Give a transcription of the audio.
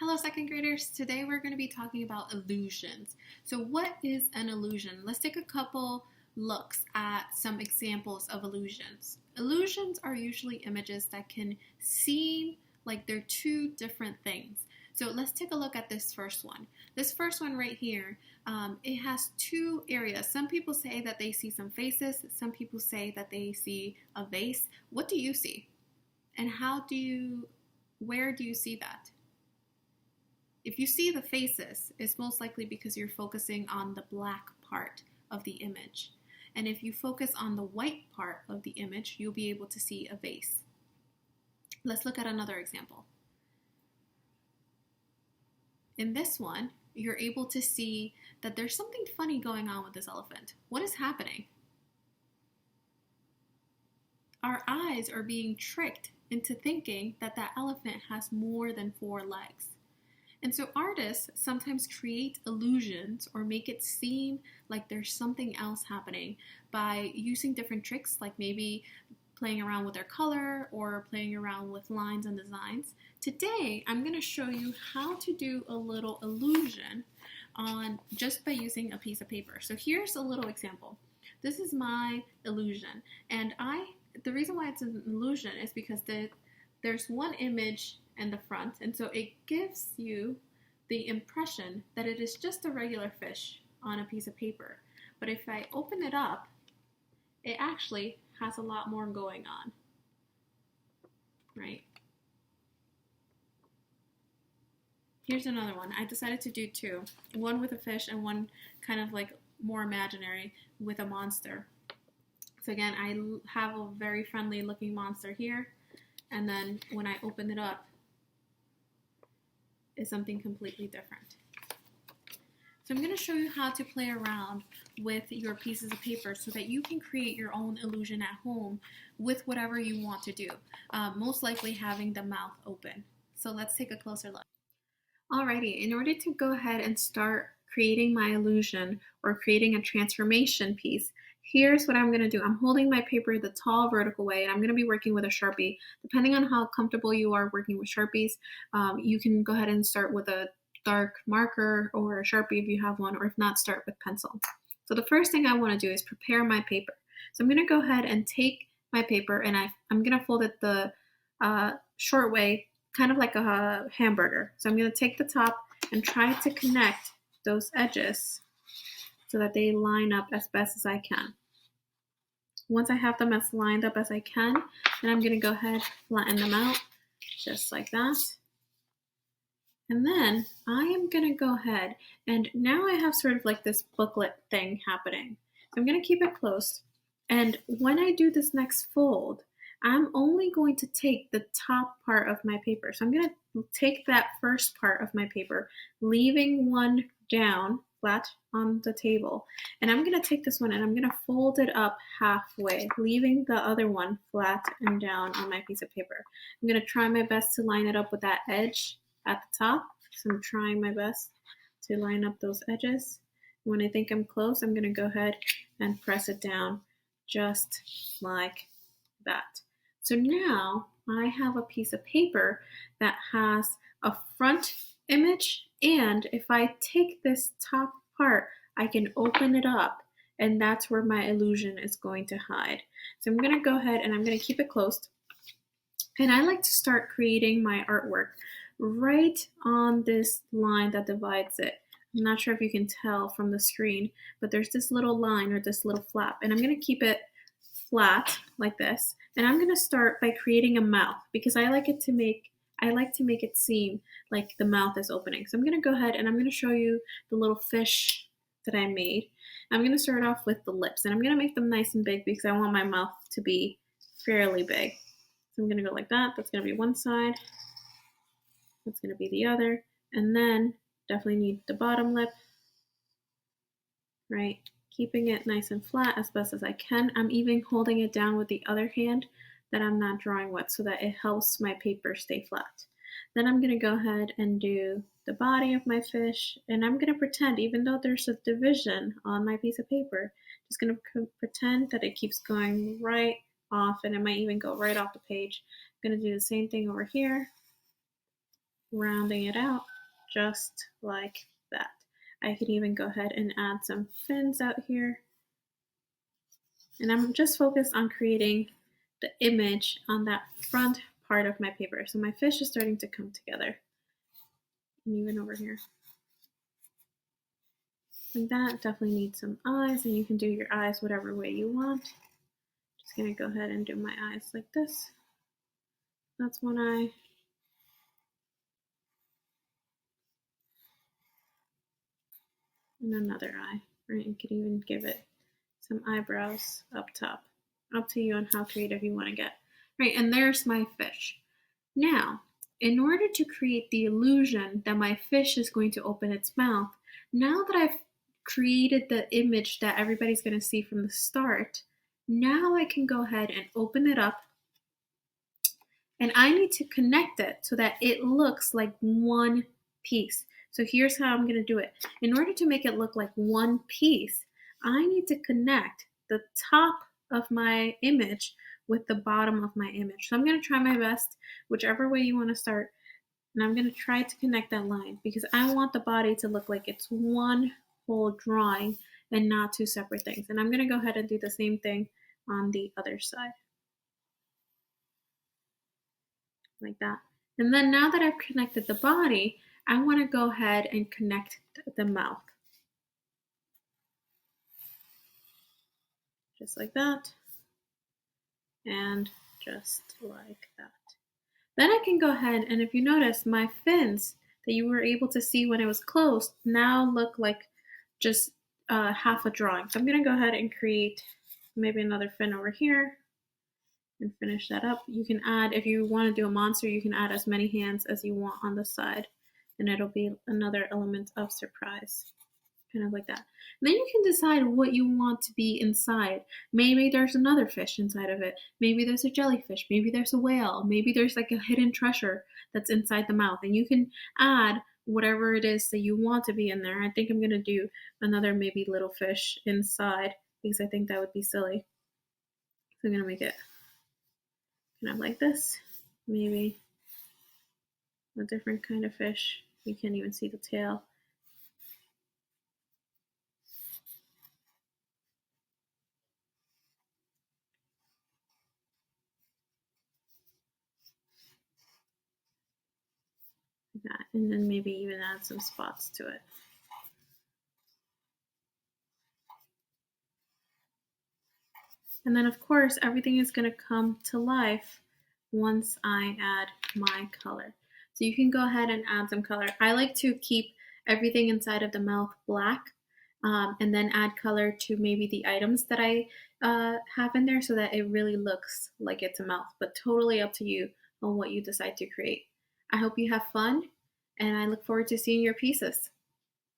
Hello, second graders. Today we're going to be talking about illusions. So, what is an illusion? Let's take a couple looks at some examples of illusions. Illusions are usually images that can seem like they're two different things. So, let's take a look at this first one. This first one right here, it has two areas. Some people say that they see some faces, some people say that they see a vase. What do you see? And where do you see that? If you see the faces, it's most likely because you're focusing on the black part of the image. And if you focus on the white part of the image, you'll be able to see a vase. Let's look at another example. In this one, you're able to see that there's something funny going on with this elephant. What is happening? Our eyes are being tricked into thinking that that elephant has more than 4 legs. And so artists sometimes create illusions or make it seem like there's something else happening by using different tricks, like maybe playing around with their color or playing around with lines and designs. Today, I'm going to show you how to do a little illusion just by using a piece of paper. So here's a little example. This is my illusion, and the reason why it's an illusion is because there's one image in the front, and so it gives you the impression that it is just a regular fish on a piece of paper. But if I open it up, it actually has a lot more going on, right? Here's another one. I decided to do two, one with a fish and one kind of like more imaginary with a monster. So again, I have a very friendly looking monster here, and then when I open it up, is something completely different. So I'm going to show you how to play around with your pieces of paper so that you can create your own illusion at home with whatever you want to do, most likely having the mouth open. So let's take a closer look. Alrighty, in order to go ahead and start creating my illusion or creating a transformation piece, here's what I'm going to do. I'm holding my paper the tall vertical way, and I'm going to be working with a Sharpie. Depending on how comfortable you are working with Sharpies, you can go ahead and start with a dark marker or a Sharpie if you have one, or if not, start with pencil. So the first thing I want to do is prepare my paper. So I'm going to go ahead and take my paper, and I'm going to fold it the short way, kind of like a hamburger. So I'm going to take the top and try to connect those edges so that they line up as best as I can. Once I have them as lined up as I can, then I'm going to go ahead, flatten them out just like that. And then I am going to go ahead, and now I have sort of like this booklet thing happening. So I'm going to keep it close. And when I do this next fold, I'm only going to take the top part of my paper. So I'm going to take that first part of my paper, leaving one down flat on the table. And I'm going to take this one and I'm going to fold it up halfway, leaving the other one flat and down on my piece of paper. I'm going to try my best to line it up with that edge at the top. So I'm trying my best to line up those edges. When I think I'm close, I'm going to go ahead and press it down just like that. So now I have a piece of paper that has a front image, and if I take this top part, I can open it up, and that's where my illusion is going to hide. So I'm going to go ahead and I'm going to keep it closed, and I like to start creating my artwork right on this line that divides it. I'm not sure if you can tell from the screen, but there's this little line or this little flap, and I'm going to keep it flat like this, and I'm going to start by creating a mouth because I like to make it seem like the mouth is opening. So I'm going to go ahead and I'm going to show you the little fish that I made. I'm going to start off with the lips, and I'm going to make them nice and big because I want my mouth to be fairly big. So I'm going to go like that. That's going to be one side. That's going to be the other. And then definitely need the bottom lip, right? Keeping it nice and flat as best as I can. I'm even holding it down with the other hand that I'm not drawing with so that it helps my paper stay flat. Then I'm going to go ahead and do the body of my fish, and I'm going to pretend, even though there's a division on my piece of paper, just going to pretend that it keeps going right off, and it might even go right off the page. I'm going to do the same thing over here, rounding it out. just like that. I can even go ahead and add some fins out here. And I'm just focused on creating the image on that front part of my paper. So my fish is starting to come together. And even over here. Like that, definitely needs some eyes, and you can do your eyes whatever way you want. Just gonna go ahead and do my eyes like this. That's one eye. And another eye, right? You can even give it some eyebrows up top. Up to you on how creative you want to get. Right, and there's my fish. Now, in order to create the illusion that my fish is going to open its mouth, now that I've created the image that everybody's going to see from the start, now I can go ahead and open it up, and I need to connect it so that it looks like one piece. So here's how I'm going to do it. In order to make it look like one piece, I need to connect the top of my image with the bottom of my image. So I'm going to try my best, whichever way you want to start, and I'm going to try to connect that line because I want the body to look like it's one whole drawing and not two separate things. And I'm going to go ahead and do the same thing on the other side. Like that. And then now that I've connected the body, I want to go ahead and connect the mouth. Just like that. And just like that. Then I can go ahead and if you notice, my fins that you were able to see when it was closed now look like just half a drawing. So I'm going to go ahead and create maybe another fin over here and finish that up. You can add, if you want to do a monster, you can add as many hands as you want on the side, and it'll be another element of surprise, kind of like that. And then you can decide what you want to be inside. Maybe there's another fish inside of it. Maybe there's a jellyfish. Maybe there's a whale. Maybe there's like a hidden treasure that's inside the mouth, and you can add whatever it is that you want to be in there. I think I'm going to do another maybe little fish inside because I think that would be silly. So I'm going to make it kind of like this, maybe a different kind of fish. You can't even see the tail. Like that. And then maybe even add some spots to it. And then of course, everything is going to come to life once I add my color. So you can go ahead and add some color. I like to keep everything inside of the mouth black and then add color to maybe the items that I have in there so that it really looks like it's a mouth, but totally up to you on what you decide to create. I hope you have fun and I look forward to seeing your pieces.